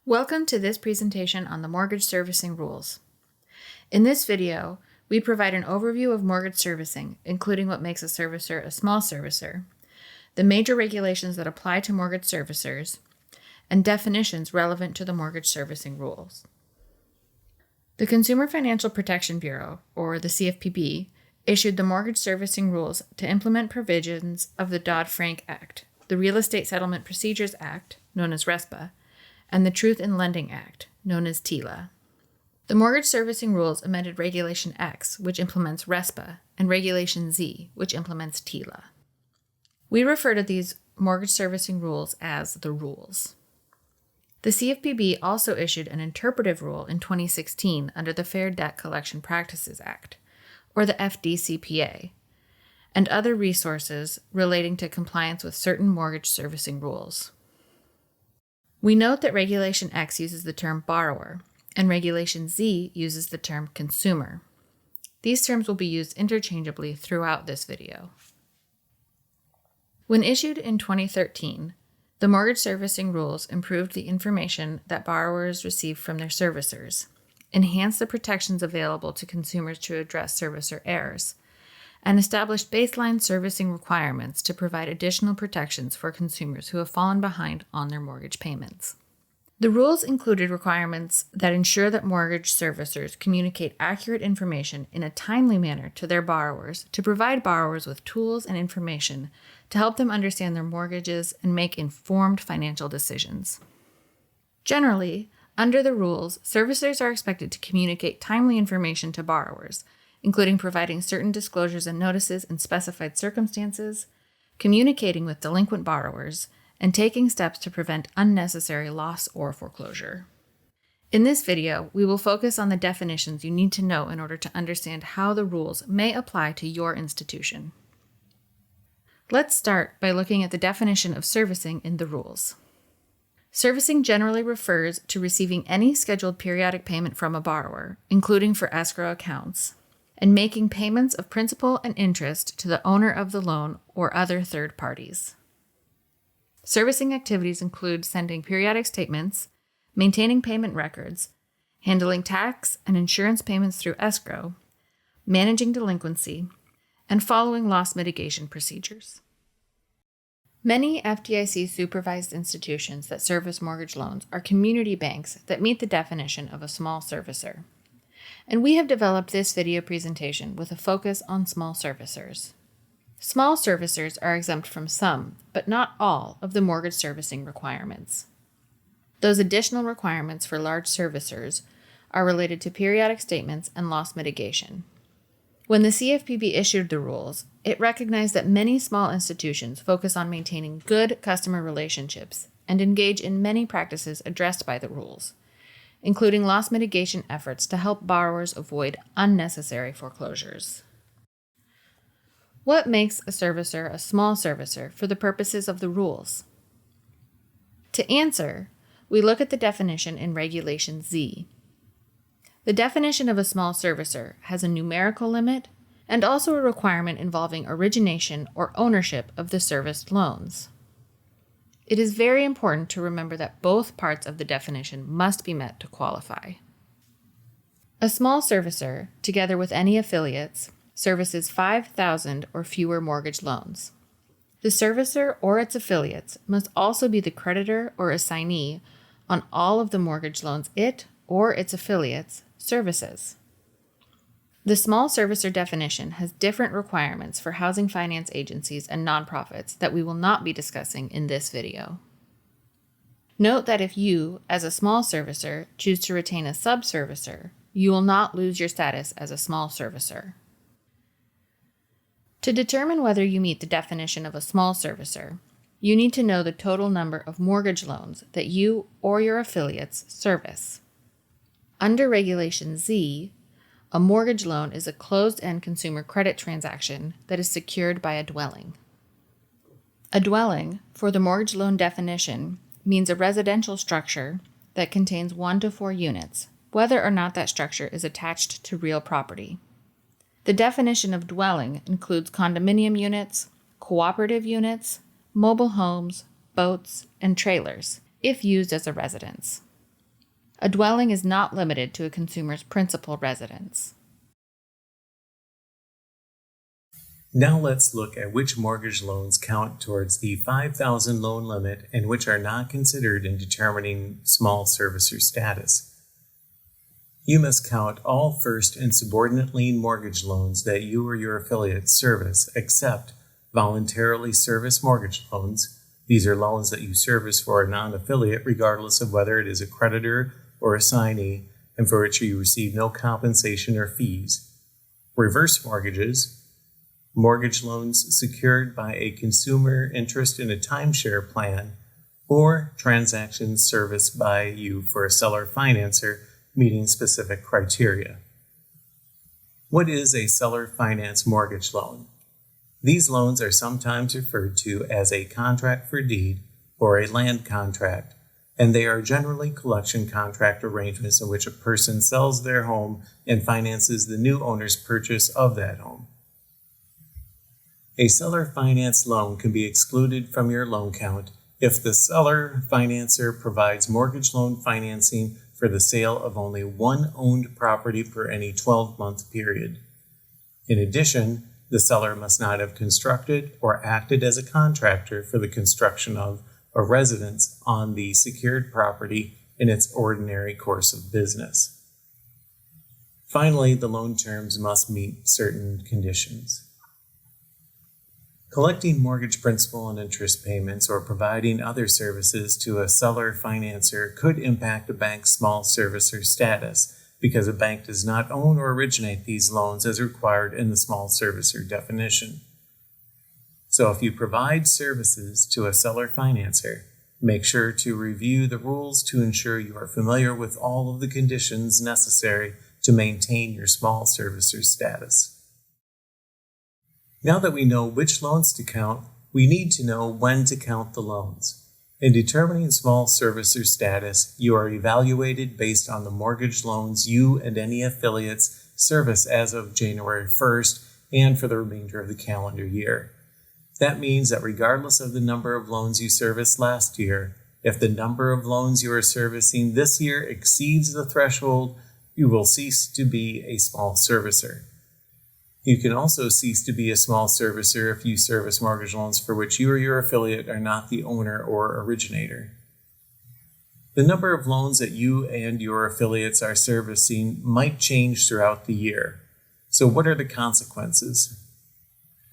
Welcome to this presentation on the mortgage servicing rules. In this video, we provide an overview of mortgage servicing, including what makes a servicer a small servicer, the major regulations that apply to mortgage servicers, and definitions relevant to the mortgage servicing rules. The Consumer Financial Protection Bureau, or the CFPB, issued the mortgage servicing rules to implement provisions of the Dodd-Frank Act, the Real Estate Settlement Procedures Act, known as RESPA, and the Truth in Lending Act, known as TILA. The Mortgage Servicing Rules amended Regulation X, which implements RESPA, and Regulation Z, which implements TILA. We refer to these mortgage servicing rules as the rules. The CFPB also issued an interpretive rule in 2016 under the Fair Debt Collection Practices Act, or the FDCPA, and other resources relating to compliance with certain mortgage servicing rules. We note that Regulation X uses the term borrower, and Regulation Z uses the term consumer. These terms will be used interchangeably throughout this video. When issued in 2013, the mortgage servicing rules improved the information that borrowers receive from their servicers, enhanced the protections available to consumers to address servicer errors, and established baseline servicing requirements to provide additional protections for consumers who have fallen behind on their mortgage payments. The rules included requirements that ensure that mortgage servicers communicate accurate information in a timely manner to their borrowers to provide borrowers with tools and information to help them understand their mortgages and make informed financial decisions. Generally, under the rules, servicers are expected to communicate timely information to borrowers, including providing certain disclosures and notices in specified circumstances, communicating with delinquent borrowers, and taking steps to prevent unnecessary loss or foreclosure. In this video, we will focus on the definitions you need to know in order to understand how the rules may apply to your institution. Let's start by looking at the definition of servicing in the rules. Servicing generally refers to receiving any scheduled periodic payment from a borrower, including for escrow accounts, and making payments of principal and interest to the owner of the loan or other third parties. Servicing activities include sending periodic statements, maintaining payment records, handling tax and insurance payments through escrow, managing delinquency, and following loss mitigation procedures. Many FDIC-supervised institutions that service mortgage loans are community banks that meet the definition of a small servicer. And we have developed this video presentation with a focus on small servicers. Small servicers are exempt from some, but not all, of the mortgage servicing requirements. Those additional requirements for large servicers are related to periodic statements and loss mitigation. When the CFPB issued the rules, it recognized that many small institutions focus on maintaining good customer relationships and engage in many practices addressed by the rules, including loss mitigation efforts to help borrowers avoid unnecessary foreclosures. What makes a servicer a small servicer for the purposes of the rules? To answer, we look at the definition in Regulation Z. The definition of a small servicer has a numerical limit and also a requirement involving origination or ownership of the serviced loans. It is very important to remember that both parts of the definition must be met to qualify. A small servicer, together with any affiliates, services 5,000 or fewer mortgage loans. The servicer or its affiliates must also be the creditor or assignee on all of the mortgage loans it or its affiliates services. The small servicer definition has different requirements for housing finance agencies and nonprofits that we will not be discussing in this video. Note that if you, as a small servicer, choose to retain a sub-servicer, you will not lose your status as a small servicer. To determine whether you meet the definition of a small servicer, you need to know the total number of mortgage loans that you or your affiliates service. Under Regulation Z, a mortgage loan is a closed-end consumer credit transaction that is secured by a dwelling. A dwelling, for the mortgage loan definition, means a residential structure that contains 1 to 4 units, whether or not that structure is attached to real property. The definition of dwelling includes condominium units, cooperative units, mobile homes, boats, and trailers, if used as a residence. A dwelling is not limited to a consumer's principal residence. Now let's look at which mortgage loans count towards the $5,000 loan limit and which are not considered in determining small servicer status. You must count all first and subordinate lien mortgage loans that you or your affiliates service, except voluntarily service mortgage loans. These are loans that you service for a non-affiliate regardless of whether it is a creditor or assignee, and for which you receive no compensation or fees. Reverse mortgages, mortgage loans secured by a consumer interest in a timeshare plan, or transactions serviced by you for a seller financer meeting specific criteria. What is a seller finance mortgage loan? These loans are sometimes referred to as a contract for deed or a land contract, and they are generally collection contract arrangements in which a person sells their home and finances the new owner's purchase of that home. A seller finance loan can be excluded from your loan count if the seller financer provides mortgage loan financing for the sale of only one owned property per any 12-month period. In addition, the seller must not have constructed or acted as a contractor for the construction of a residence on the secured property in its ordinary course of business. Finally, the loan terms must meet certain conditions. Collecting mortgage principal and interest payments or providing other services to a seller financer could impact a bank's small servicer status because a bank does not own or originate these loans as required in the small servicer definition. So if you provide services to a seller financer, make sure to review the rules to ensure you are familiar with all of the conditions necessary to maintain your small servicer status. Now that we know which loans to count, we need to know when to count the loans. In determining small servicer status, you are evaluated based on the mortgage loans you and any affiliates service as of January 1st and for the remainder of the calendar year. That means that regardless of the number of loans you serviced last year, if the number of loans you are servicing this year exceeds the threshold, you will cease to be a small servicer. You can also cease to be a small servicer if you service mortgage loans for which you or your affiliate are not the owner or originator. The number of loans that you and your affiliates are servicing might change throughout the year. So what are the consequences?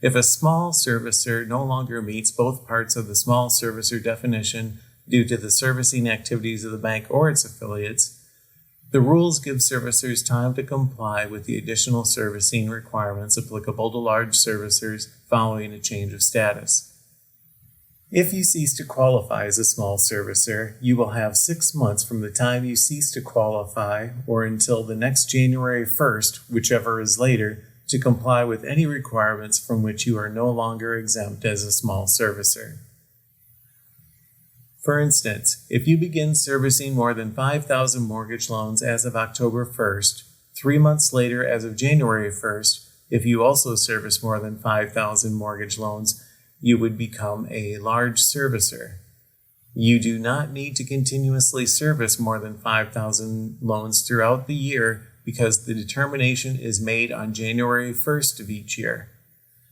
If a small servicer no longer meets both parts of the small servicer definition due to the servicing activities of the bank or its affiliates, the rules give servicers time to comply with the additional servicing requirements applicable to large servicers following a change of status. If you cease to qualify as a small servicer, you will have 6 months from the time you cease to qualify or until the next January 1st, whichever is later, to comply with any requirements from which you are no longer exempt as a small servicer. For instance, if you begin servicing more than 5,000 mortgage loans as of October 1st, 3 months later as of January 1st, if you also service more than 5,000 mortgage loans, you would become a large servicer. You do not need to continuously service more than 5,000 loans throughout the year because the determination is made on January 1st of each year.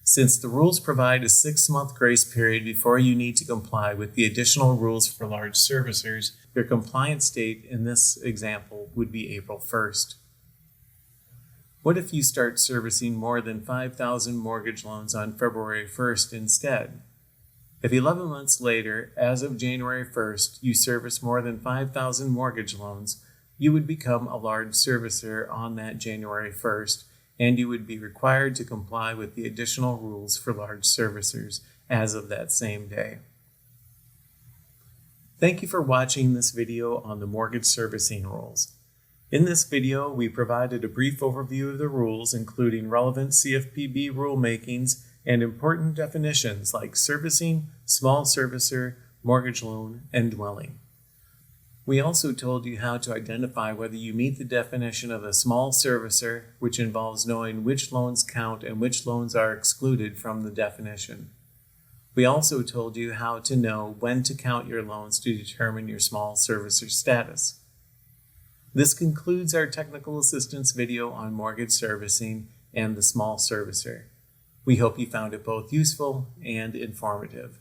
Since the rules provide a 6-month grace period before you need to comply with the additional rules for large servicers, your compliance date in this example would be April 1st. What if you start servicing more than 5,000 mortgage loans on February 1st instead? If 11 months later, as of January 1st, you service more than 5,000 mortgage loans, you would become a large servicer on that January 1st, and you would be required to comply with the additional rules for large servicers as of that same day. Thank you for watching this video on the mortgage servicing rules. In this video, we provided a brief overview of the rules, including relevant CFPB rulemakings and important definitions like servicing, small servicer, mortgage loan, and dwelling. We also told you how to identify whether you meet the definition of a small servicer, which involves knowing which loans count and which loans are excluded from the definition. We also told you how to know when to count your loans to determine your small servicer status. This concludes our technical assistance video on mortgage servicing and the small servicer. We hope you found it both useful and informative.